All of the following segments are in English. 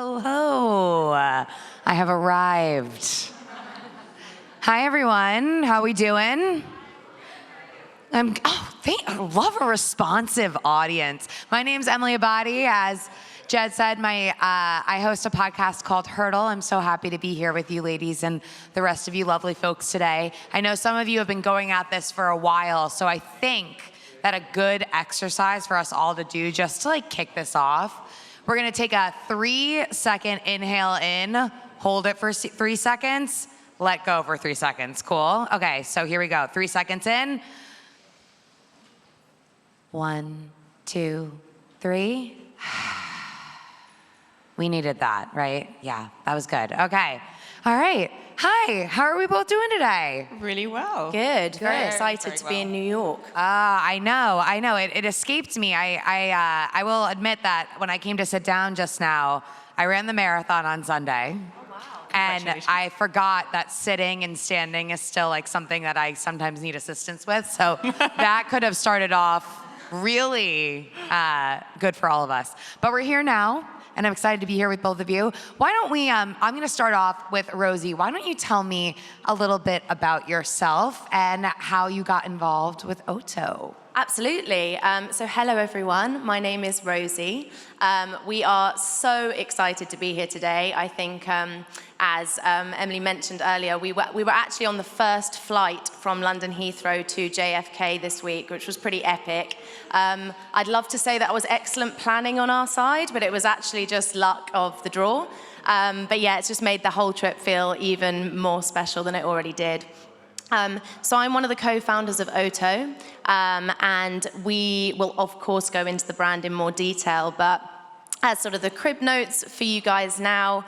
Hello. I have arrived. Hi, everyone. How we doing? I love a responsive audience. My name's Emily Abbate. As Jed said, I host a podcast called Hurdle. I'm so happy to be here with you ladies and the rest of you lovely folks today. I know some of you have been going at this for a while, so I think that a good exercise for us all to do just to kick this off, we're gonna take a 3-second inhale in, hold it for 3 seconds, let go for 3 seconds. Cool? Okay, so here we go. 3 seconds in. 1, 2, 3. We needed that, right? Yeah, that was good. Okay. All right. Hi, how are we both doing today? Really well. Good. Very excited to be in New York. I know. It escaped me. I will admit that when I came to sit down just now, I ran the marathon on Sunday. Oh, wow. And I forgot that sitting and standing is still something that I sometimes need assistance with. So that could have started off really good for all of us. But we're here now, and I'm excited to be here with both of you. Why don't we, I'm gonna start off with Rosie. Why don't you tell me a little bit about yourself and how you got involved with OTO? Absolutely. So hello, everyone. My name is Rosie. We are so excited to be here today. I think, as Emily mentioned earlier, we were actually on the first flight from London Heathrow to JFK this week, which was pretty epic. I'd love to say that was excellent planning on our side, but it was actually just luck of the draw. But yeah, it's just made the whole trip feel even more special than it already did. So I'm one of the co-founders of OTO, and we will of course go into the brand in more detail, but as sort of the crib notes for you guys now,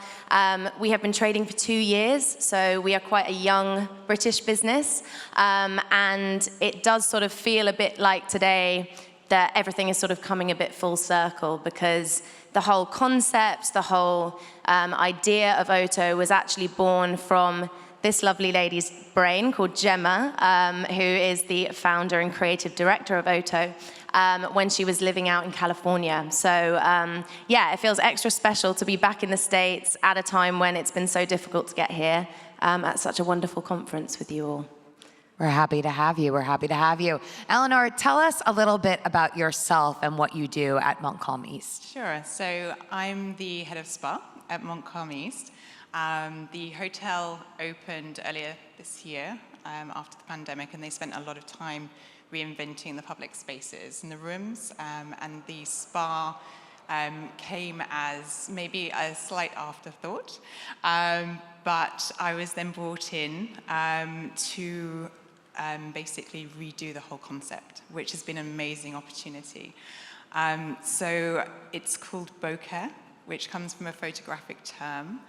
we have been trading for 2 years, so we are quite a young British business, and it does sort of feel a bit like today that everything is sort of coming a bit full circle, because the whole concept, the whole idea of OTO was actually born from this lovely lady's brain called Gemma, who is the founder and creative director of OTO, when she was living out in California. So yeah, it feels extra special to be back in the States at a time when it's been so difficult to get here at such a wonderful conference with you all. We're happy to have you. We're happy to have you. Eleanor, tell us a little bit about yourself and what you do at Montcalm East. Sure. So I'm the head of spa at Montcalm East. The hotel opened earlier this year after the pandemic, and they spent a lot of time reinventing the public spaces and the rooms, and the spa came as maybe a slight afterthought, but I was then brought in to basically redo the whole concept, which has been an amazing opportunity. So it's called bokeh, which comes from a photographic term,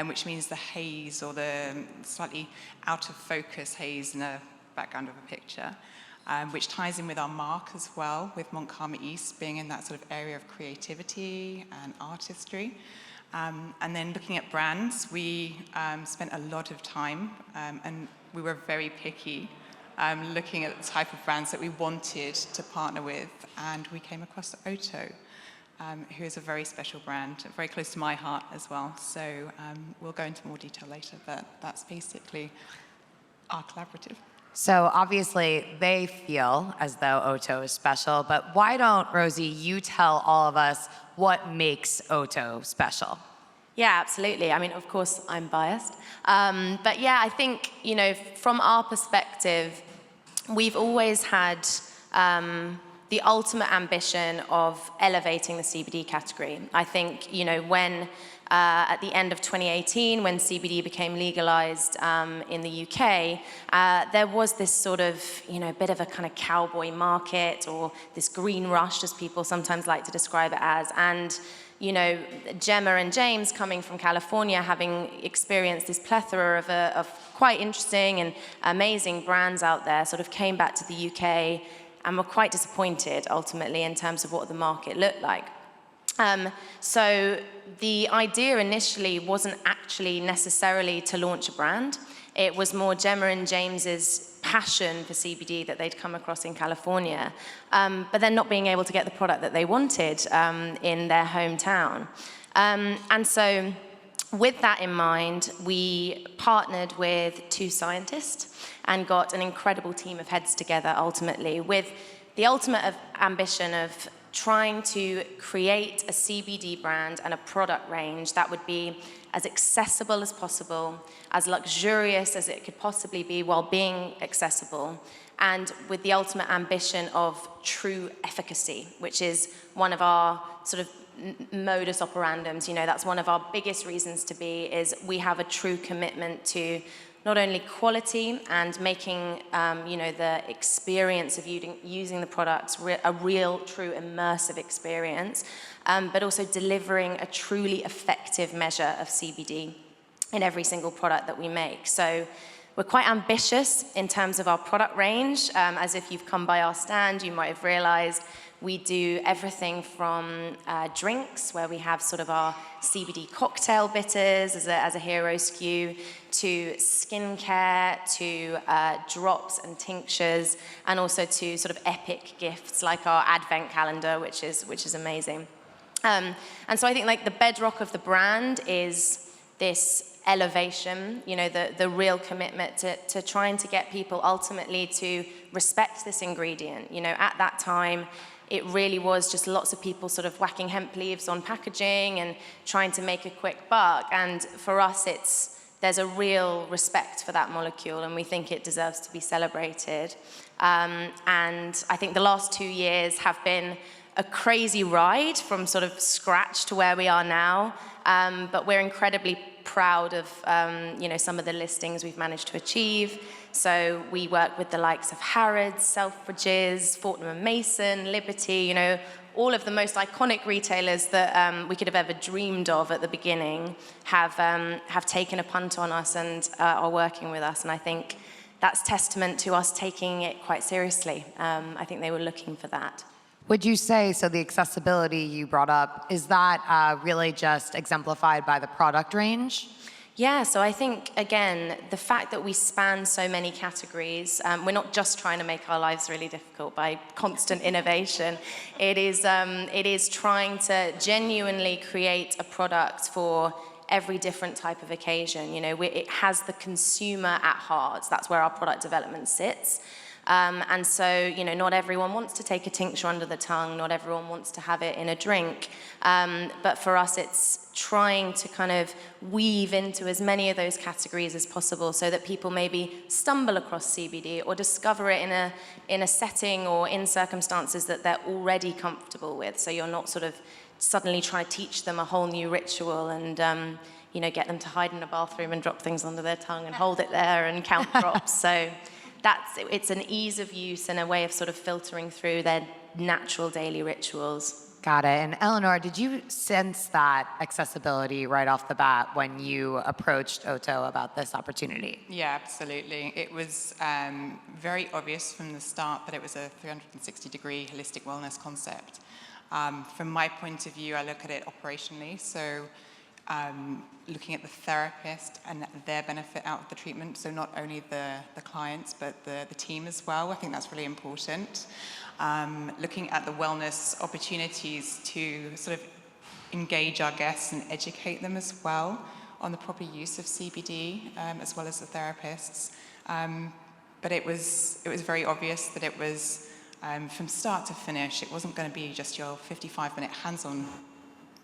which means the haze or the slightly out of focus haze in the background of a picture, which ties in with our mark as well, with Montcalm East being in that sort of area of creativity and artistry. And then looking at brands, we spent a lot of time, and we were very picky, looking at the type of brands that we wanted to partner with, and we came across OTO, who is a very special brand, very close to my heart as well. So we'll go into more detail later, but that's basically our collaborative. So obviously they feel as though OTO is special, but why don't, Rosie, you tell all of us what makes OTO special? Yeah, absolutely. I mean, of course, I'm biased. But yeah, I think, from our perspective, we've always had the ultimate ambition of elevating the CBD category. I think, when at the end of 2018, when CBD became legalized in the UK, there was this sort of, bit of a kind of cowboy market, or this green rush, as people sometimes like to describe it as. And, Gemma and James, coming from California, having experienced this plethora of quite interesting and amazing brands out there, sort of came back to the UK and were quite disappointed, ultimately, in terms of what the market looked like. So the idea initially wasn't actually necessarily to launch a brand. It was more Gemma and James's passion for CBD that they'd come across in California, but then not being able to get the product that they wanted in their hometown. And so with that in mind, we partnered with 2 scientists and got an incredible team of heads together ultimately with the ultimate ambition of trying to create a CBD brand and a product range that would be as accessible as possible, as luxurious as it could possibly be while being accessible, and with the ultimate ambition of true efficacy, which is one of our sort of modus operandums. That's one of our biggest reasons to be, is we have a true commitment to not only quality and making the experience of using the products a real, true, immersive experience, but also delivering a truly effective measure of CBD in every single product that we make. So we're quite ambitious in terms of our product range. As if you've come by our stand, you might have realized we do everything from drinks, where we have sort of our CBD cocktail bitters as a hero SKU, to skincare, to drops and tinctures, and also to sort of epic gifts like our advent calendar, which is amazing. And so I think like the bedrock of the brand is this elevation, the real commitment to trying to get people ultimately to respect this ingredient. At that time, it really was just lots of people sort of whacking hemp leaves on packaging and trying to make a quick buck. And for us, there's a real respect for that molecule, and we think it deserves to be celebrated. And I think the last 2 years have been a crazy ride from sort of scratch to where we are now. But we're incredibly proud of some of the listings we've managed to achieve. So we work with the likes of Harrods, Selfridges, Fortnum & Mason, Liberty, all of the most iconic retailers that we could have ever dreamed of at the beginning have taken a punt on us and are working with us. And I think that's testament to us taking it quite seriously. I think they were looking for that. Would you say, so the accessibility you brought up, is that really just exemplified by the product range? Yeah, so I think, again, the fact that we span so many categories, we're not just trying to make our lives really difficult by constant innovation. It is trying to genuinely create a product for every different type of occasion. It has the consumer at heart. That's where our product development sits. And so, not everyone wants to take a tincture under the tongue, not everyone wants to have it in a drink. But for us, it's trying to kind of weave into as many of those categories as possible so that people maybe stumble across CBD or discover it in a setting or in circumstances that they're already comfortable with. So you're not sort of suddenly trying to teach them a whole new ritual and, get them to hide in a bathroom and drop things under their tongue and hold it there and count drops. So it's an ease of use and a way of sort of filtering through their natural daily rituals. Got it. And Eleanor, did you sense that accessibility right off the bat when you approached OTO about this opportunity? Yeah, absolutely. It was very obvious from the start that it was a 360-degree holistic wellness concept. From my point of view, I look at it operationally. So looking at the therapist and their benefit out of the treatment, so not only the clients, but the team as well. I think that's really important. Looking at the wellness opportunities to sort of engage our guests and educate them as well on the proper use of CBD, as well as the therapists. But it was very obvious that it was, from start to finish, it wasn't going to be just your 55-minute hands-on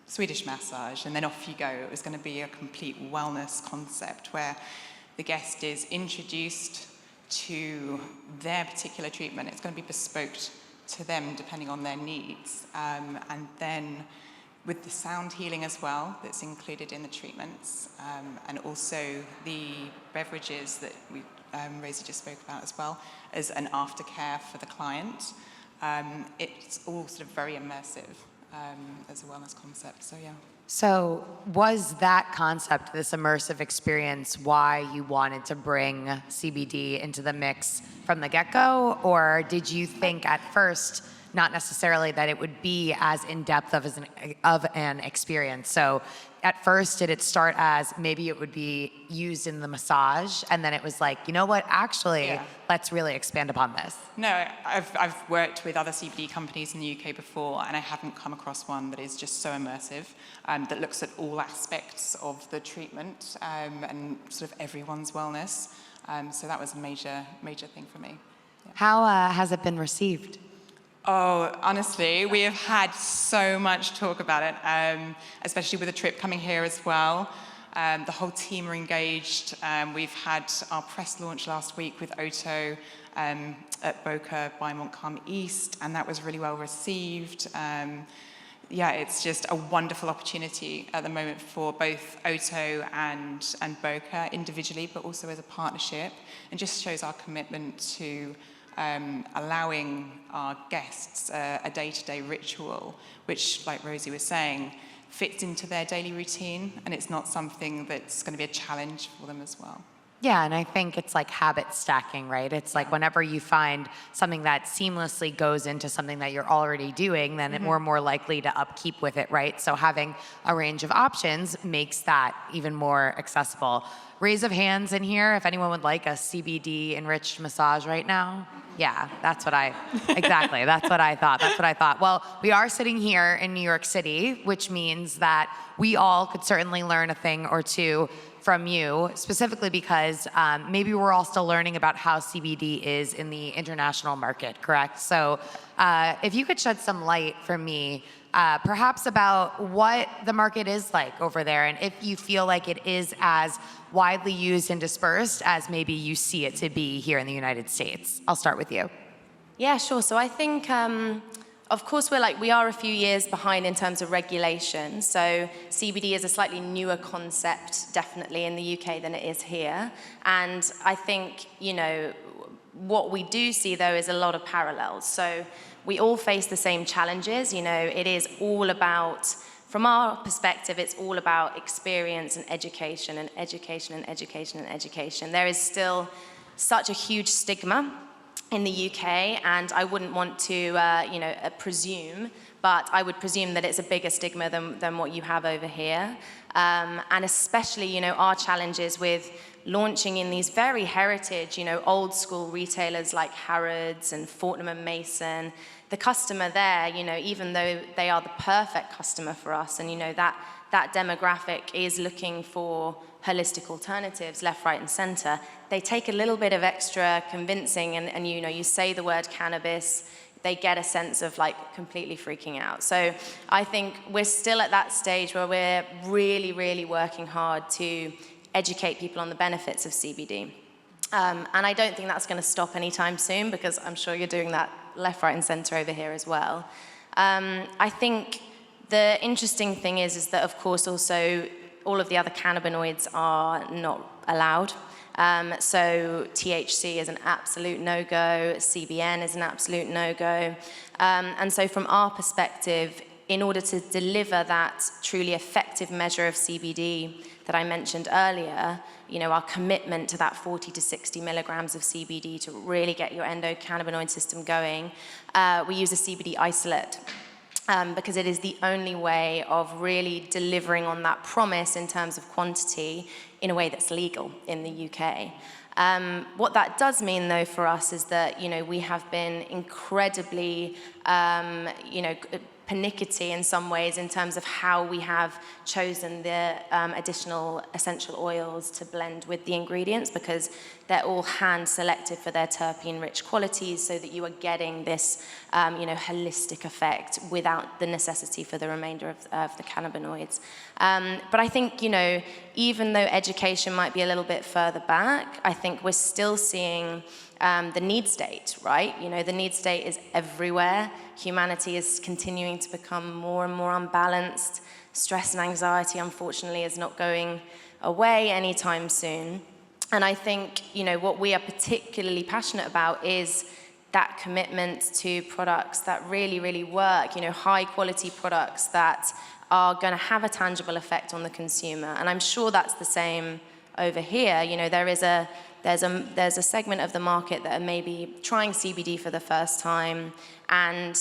Swedish massage, and then off you go. It was going to be a complete wellness concept where the guest is introduced to their particular treatment. It's going to be bespoke to them depending on their needs. And then with the sound healing as well that's included in the treatments, and also the beverages that Rosie just spoke about as well as an aftercare for the client. It's all sort of very immersive. As a wellness concept, so yeah. So was that concept, this immersive experience, why you wanted to bring CBD into the mix from the get-go? Or did you think at first not necessarily that it would be as in-depth of an experience. So at first, did it start as maybe it would be used in the massage, and then it was like, you know what, actually, let's really expand upon this? No, I've worked with other CBD companies in the UK before, and I haven't come across one that is just so immersive, that looks at all aspects of the treatment and sort of everyone's wellness. So that was a major thing for me. Yeah. How has it been received? Oh, honestly, we have had so much talk about it, especially with the trip coming here as well. The whole team are engaged. We've had our press launch last week with OTO at Boca by Montcalm East, and that was really well received. Yeah, it's just a wonderful opportunity at the moment for both OTO and Boca individually, but also as a partnership, and just shows our commitment to allowing our guests a day-to-day ritual, which, like Rosie was saying, fits into their daily routine, and it's not something that's going to be a challenge for them as well. Yeah, and I think it's like habit stacking, right? It's like whenever you find something that seamlessly goes into something that you're already doing, then we're more likely to upkeep with it, right? So having a range of options makes that even more accessible. Raise of hands in here if anyone would like a CBD enriched massage right now. Yeah, that's what I thought. Well, we are sitting here in New York City, which means that we all could certainly learn a thing or two from you, specifically because maybe we're all still learning about how CBD is in the international market, correct? So if you could shed some light for me, perhaps about what the market is like over there, and if you feel like it is as widely used and dispersed as maybe you see it to be here in the United States. I'll start with you. Yeah, sure. So I think, of course, we are a few years behind in terms of regulation. So CBD is a slightly newer concept, definitely in the UK than it is here. And I think, what we do see though is a lot of parallels. So we all face the same challenges. It is all about, from our perspective, it's all about experience and education and education and education and education. There is still such a huge stigma in the UK, and I wouldn't want to, presume, but I would presume that it's a bigger stigma than what you have over here. And especially, our challenges with launching in these very heritage, old school retailers like Harrods and Fortnum & Mason. The customer there, even though they are the perfect customer for us, and that demographic is looking for holistic alternatives, left, right, and center, they take a little bit of extra convincing, and you say the word cannabis, they get a sense of completely freaking out. So I think we're still at that stage where we're really, really working hard to educate people on the benefits of CBD. And I don't think that's going to stop anytime soon, because I'm sure you're doing that left, right, and center over here as well. I think the interesting thing is that, of course, also all of the other cannabinoids are not allowed. So THC is an absolute no-go, CBN is an absolute no-go. And so from our perspective, in order to deliver that truly effective measure of CBD that I mentioned earlier, our commitment to that 40 to 60 milligrams of CBD to really get your endocannabinoid system going, we use a CBD isolate. Because it is the only way of really delivering on that promise in terms of quantity in a way that's legal in the UK. What that does mean, though, for us is that, we have been incredibly, pernickety in some ways in terms of how we have chosen the additional essential oils to blend with the ingredients, because they're all hand selected for their terpene-rich qualities, so that you are getting this, holistic effect without the necessity for the remainder of the cannabinoids. But I think, even though education might be a little bit further back, I think we're still seeing the need state, right? The need state is everywhere. Humanity is continuing to become more and more unbalanced. Stress and anxiety, unfortunately, is not going away anytime soon. And I think, what we are particularly passionate about is that commitment to products that really, really work, high quality products that are going to have a tangible effect on the consumer. And I'm sure that's the same over here, you know, there's a segment of the market that are maybe trying CBD for the first time and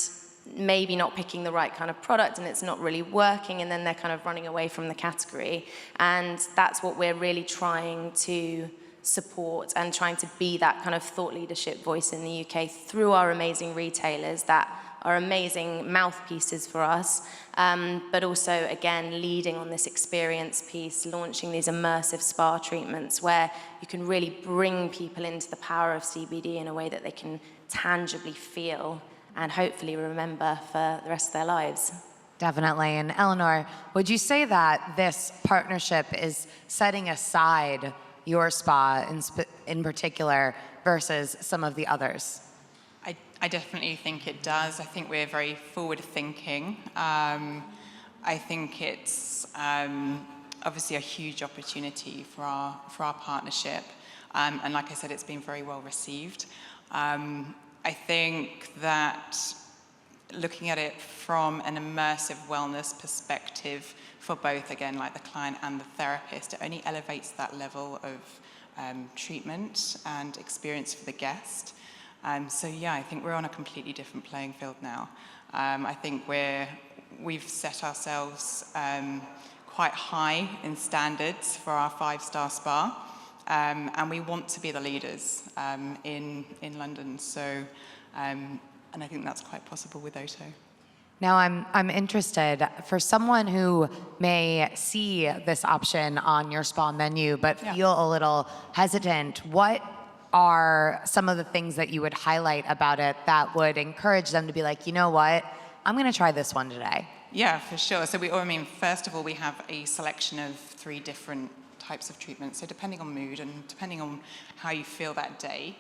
maybe not picking the right kind of product, and it's not really working, and then they're kind of running away from the category. And that's what we're really trying to support, and trying to be that kind of thought leadership voice in the UK through our amazing retailers that are amazing mouthpieces for us, but also, again, leading on this experience piece, launching these immersive spa treatments where you can really bring people into the power of CBD in a way that they can tangibly feel and hopefully remember for the rest of their lives. Definitely. And Eleanor, would you say that this partnership is setting aside your spa in particular versus some of the others? I definitely think it does. I think we're very forward-thinking. I think it's obviously a huge opportunity for our partnership. And like I said, it's been very well received. I think that looking at it from an immersive wellness perspective for both, again, like the client and the therapist, it only elevates that level of treatment and experience for the guest. So yeah, I think we're on a completely different playing field now. I think we've set ourselves quite high in standards for our 5-star spa. And we want to be the leaders in London. So, and I think that's quite possible with OTO. Now, I'm interested, for someone who may see this option on your spa menu but feel a little hesitant, what are some of the things that you would highlight about it that would encourage them to be like, you know what, I'm going to try this one today? Yeah, for sure. So first of all, we have a selection of 3 different types of treatments, so depending on mood and depending on how you feel that day.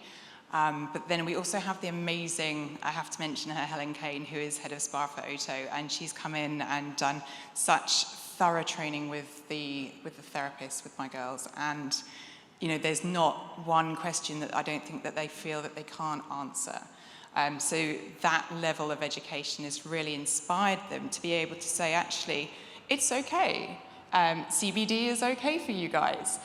But then we also have the amazing, I have to mention her, Helen Kane, who is head of spa for OTO, and she's come in and done such thorough training with the therapist, with my girls. And you know, there's not one question that I don't think that they feel that they can't answer. So that level of education has really inspired them to be able to say, actually, it's okay. CBD is okay for you guys.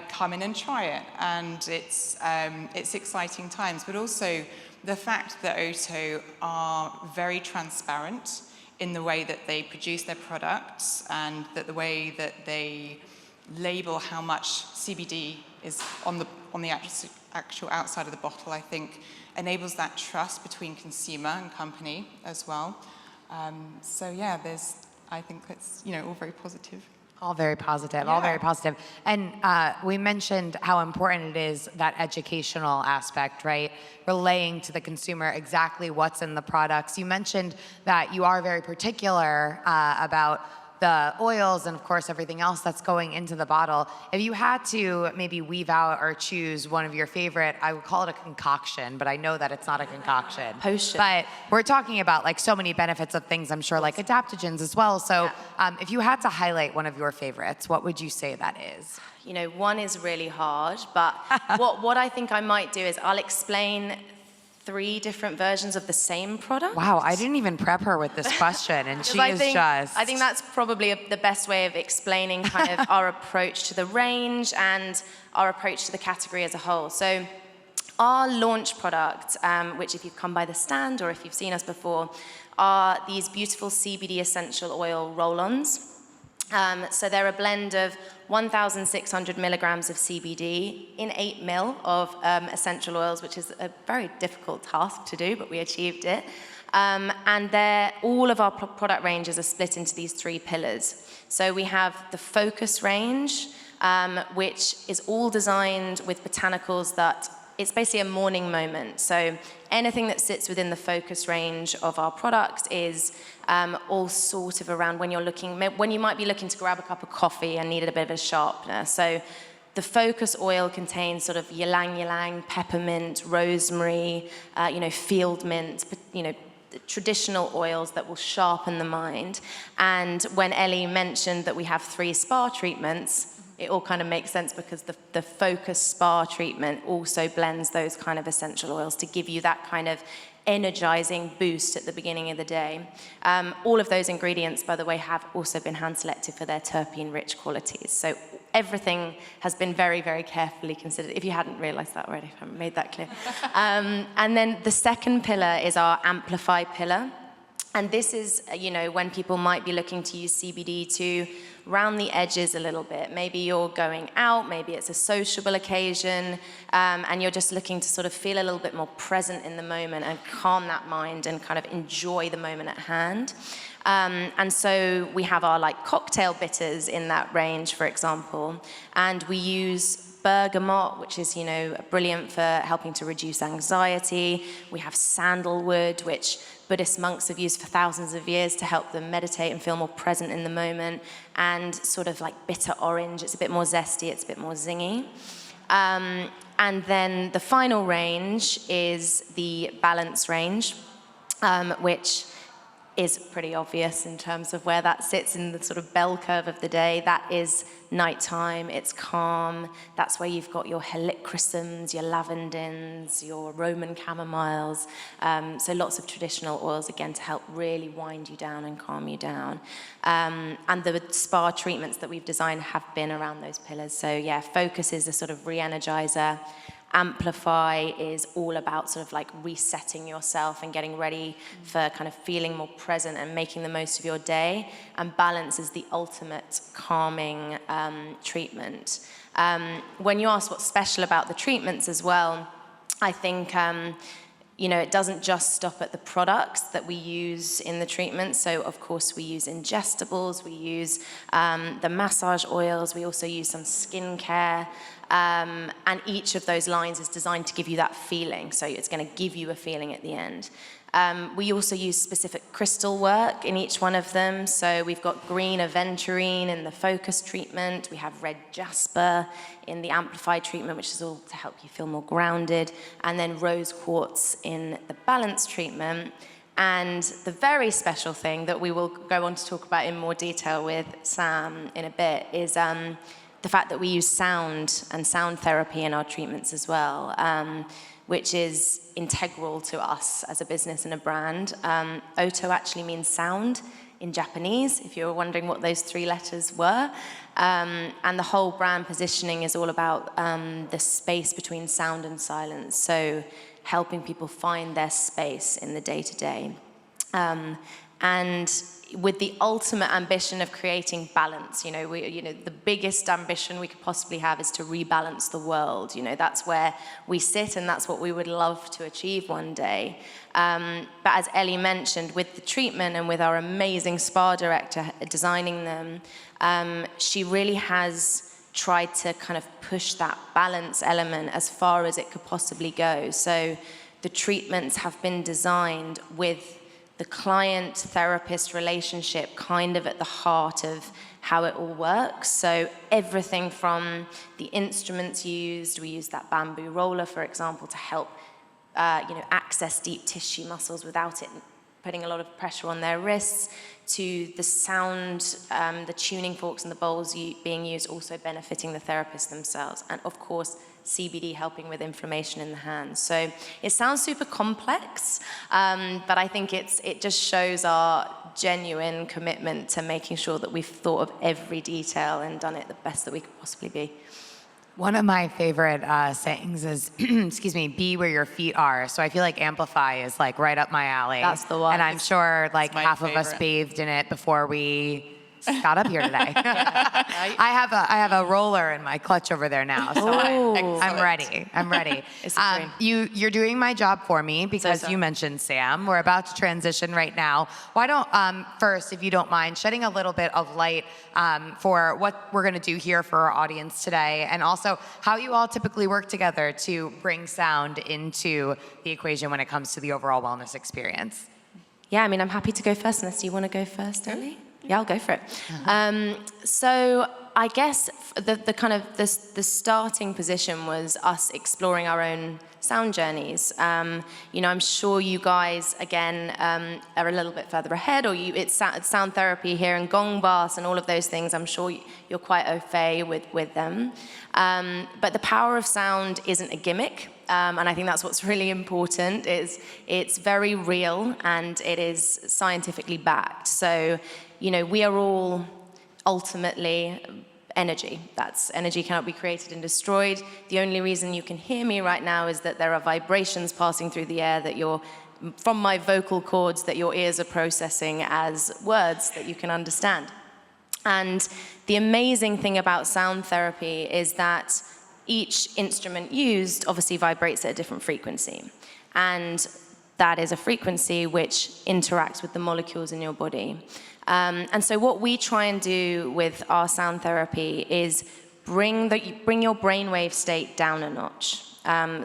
Come in and try it. And it's exciting times. But also the fact that OTO are very transparent in the way that they produce their products, and that the way that they label how much CBD is on the actual outside of the bottle, I think enables that trust between consumer and company as well. So yeah, I think that's, you know, all very positive. All very positive, all very positive. And we mentioned how important it is, that educational aspect, right? Relaying to the consumer exactly what's in the products. You mentioned that you are very particular about the oils and of course everything else that's going into the bottle. If you had to maybe weave out or choose one of your favorite, I would call it a concoction, but I know that it's not a concoction. Potion. But we're talking about like so many benefits of things, I'm sure, like adaptogens as well. So if you had to highlight one of your favorites, what would you say that is? You know, one is really hard, but what I think I might do is I'll explain 3 different versions of the same product. Wow, I didn't even prep her with this question, and she is just... I think that's probably the best way of explaining kind of our approach to the range and our approach to the category as a whole. So our launch product, which if you've come by the stand or if you've seen us before, are these beautiful CBD essential oil roll-ons. So they're a blend of 1,600 milligrams of CBD in 8 ml of essential oils, which is a very difficult task to do, but we achieved it. And all of our product ranges are split into these 3 pillars. So we have the Focus range, which is all designed with botanicals that it's basically a morning moment. So anything that sits within the Focus range of our product is all sort of around when you might be looking to grab a cup of coffee and needed a bit of a sharpener. So the Focus oil contains sort of ylang-ylang, peppermint, rosemary, field mint, traditional oils that will sharpen the mind. And when Ellie mentioned that we have 3 spa treatments, it all kind of makes sense because the Focus spa treatment also blends those kind of essential oils to give you that kind of energizing boost at the beginning of the day. All of those ingredients, by the way, have also been hand selected for their terpene-rich qualities. So everything has been very, very carefully considered. If you hadn't realized that already, I haven't made that clear. And then the second pillar is our amplify pillar. And this is, when people might be looking to use CBD to round the edges a little bit. Maybe you're going out, maybe it's a sociable occasion, and you're just looking to sort of feel a little bit more present in the moment and calm that mind and kind of enjoy the moment at hand. And so we have our cocktail bitters in that range, for example, and we use bergamot, which is, brilliant for helping to reduce anxiety. We have sandalwood, which Buddhist monks have used for thousands of years to help them meditate and feel more present in the moment. And sort of bitter orange, it's a bit more zesty, it's a bit more zingy. And then the final range is the balance range, which is pretty obvious in terms of where that sits in the sort of bell curve of the day. That is nighttime, it's calm. That's where you've got your helichrysums, your lavendins, your Roman camomiles. So lots of traditional oils, again, to help really wind you down and calm you down. And the spa treatments that we've designed have been around those pillars. So yeah, focus is a sort of re-energizer. Amplify is all about sort of resetting yourself and getting ready for kind of feeling more present and making the most of your day. And balance is the ultimate calming treatment. When you ask what's special about the treatments as well, I think it doesn't just stop at the products that we use in the treatment. So of course we use ingestibles, we use the massage oils, we also use some skincare. And each of those lines is designed to give you that feeling. So it's going to give you a feeling at the end. We also use specific crystal work in each one of them. So we've got green aventurine in the focus treatment. We have red jasper in the amplify treatment, which is all to help you feel more grounded. And then rose quartz in the balance treatment. And the very special thing that we will go on to talk about in more detail with Sam in a bit is the fact that we use sound and sound therapy in our treatments as well, which is integral to us as a business and a brand. OTO actually means sound in Japanese, if you were wondering what those 3 letters were. And the whole brand positioning is all about the space between sound and silence, so helping people find their space in the day-to-day. And with the ultimate ambition of creating balance, the biggest ambition we could possibly have is to rebalance the world. That's where we sit, and that's what we would love to achieve one day. But as Ellie mentioned, with the treatment and with our amazing spa director designing them, she really has tried to kind of push that balance element as far as it could possibly go. So the treatments have been designed with the client-therapist relationship kind of at the heart of how it all works. So everything from the instruments used, we use that bamboo roller, for example, to help access deep tissue muscles without it putting a lot of pressure on their wrists, to the sound, the tuning forks and the bowls being used also benefiting the therapists themselves. And of course, CBD helping with inflammation in the hands. So it sounds super complex, but I think it just shows our genuine commitment to making sure that we've thought of every detail and done it the best that we could possibly be. One of my favorite sayings is, excuse me, be where your feet are. So I feel like Amplify is right up my alley. That's the one. And I'm sure half favorite. of us bathed in it before we got up here today. I have a roller in my clutch over there now, so I'm ready. I'm ready. It's a dream. You're doing my job for me because you mentioned Sam. We're about to transition right now. Why don't first, if you don't mind, shedding a little bit of light for what we're going to do here for our audience today, and also how you all typically work together to bring sound into the equation when it comes to the overall wellness experience. Yeah, I'm happy to go first, unless you want to go first, Ellie? Yeah, I'll go for it. So I guess the starting position was us exploring our own sound journeys. I'm sure you guys, again, are a little bit further ahead, or it's sound therapy here and gong baths and all of those things. I'm sure you're quite au fait with them. But the power of sound isn't a gimmick. And I think that's what's really important, is it's very real and it is scientifically backed. So, we are all ultimately energy. That's energy cannot be created and destroyed. The only reason you can hear me right now is that there are vibrations passing through the air that from my vocal cords that your ears are processing as words that you can understand. And the amazing thing about sound therapy is that each instrument used obviously vibrates at a different frequency. And that is a frequency which interacts with the molecules in your body. And so what we try and do with our sound therapy is bring your brainwave state down a notch.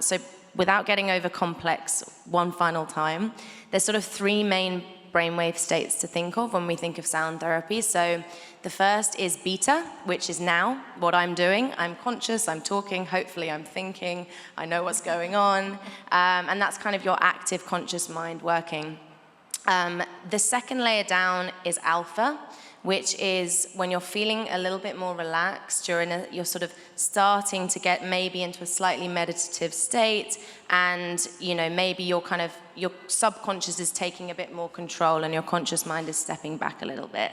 So without getting over complex, one final time, there's sort of 3 main brainwave states to think of when we think of sound therapy. So the first is beta, which is now what I'm doing. I'm conscious, I'm talking, hopefully I'm thinking, I know what's going on. And that's kind of your active conscious mind working. The second layer down is alpha, which is when you're feeling a little bit more relaxed, you're sort of starting to get maybe into a slightly meditative state, and maybe your subconscious is taking a bit more control and your conscious mind is stepping back a little bit.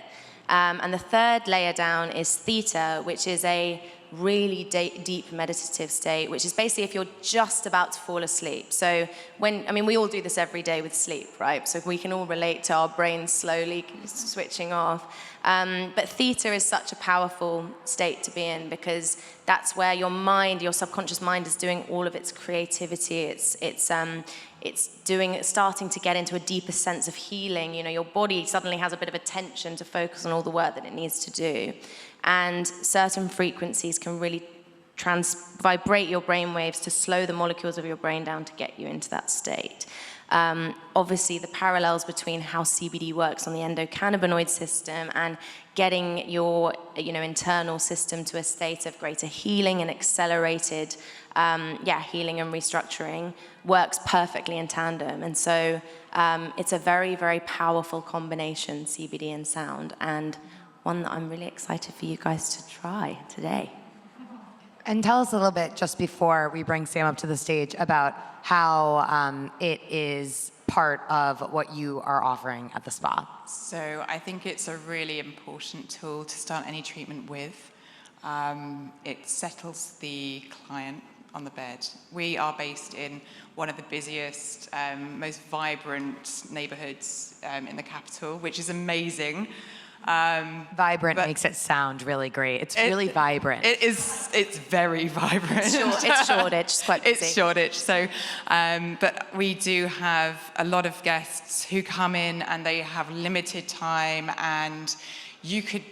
And the third layer down is theta, which is a really deep meditative state, which is basically if you're just about to fall asleep. So we all do this every day with sleep, right? So we can all relate to our brains slowly switching off. But theta is such a powerful state to be in because that's where your mind, your subconscious mind, is doing all of its creativity. It's starting to get into a deeper sense of healing. Your body suddenly has a bit of attention to focus on all the work that it needs to do. And certain frequencies can really vibrate your brain waves to slow the molecules of your brain down to get you into that state. Obviously, the parallels between how CBD works on the endocannabinoid system and getting your internal system to a state of greater healing and accelerated healing and restructuring works perfectly in tandem. And so it's a very, very powerful combination, CBD and sound, and one that I'm really excited for you guys to try today. And tell us a little bit, just before we bring Sam up to the stage, about how it is part of what you are offering at the spa. So I think it's a really important tool to start any treatment with. It settles the client on the bed. We are based in one of the busiest, most vibrant neighborhoods in the capital, which is amazing. Vibrant makes it sound really great. It's really vibrant. It's very vibrant. It's Shoreditch, it's quite busy. It's Shoreditch. So, but we do have a lot of guests who come in and they have limited time, and you could,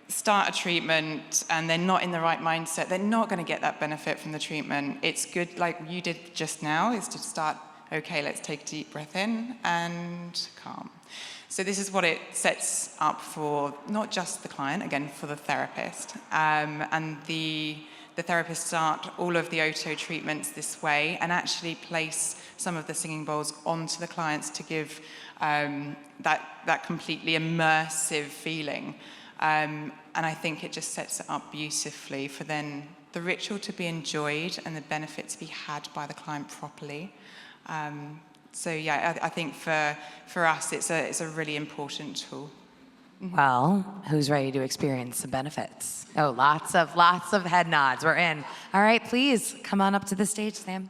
start a treatment and they're not in the right mindset. They're not going to get that benefit from the treatment. It's good, like you did just now, is to start, okay, let's take a deep breath in and calm. So this is what it sets up for, not just the client, again, for the therapist. And the therapists start all of the OTO treatments this way and actually place some of the singing bowls onto the clients to give that completely immersive feeling. And I think it just sets it up beautifully for then the ritual to be enjoyed and the benefit to be had by the client properly. So yeah, I think for us, it's a really important tool. Well, who's ready to experience the benefits? Oh, lots of head nods. We're in. All right, please come on up to the stage, Sam.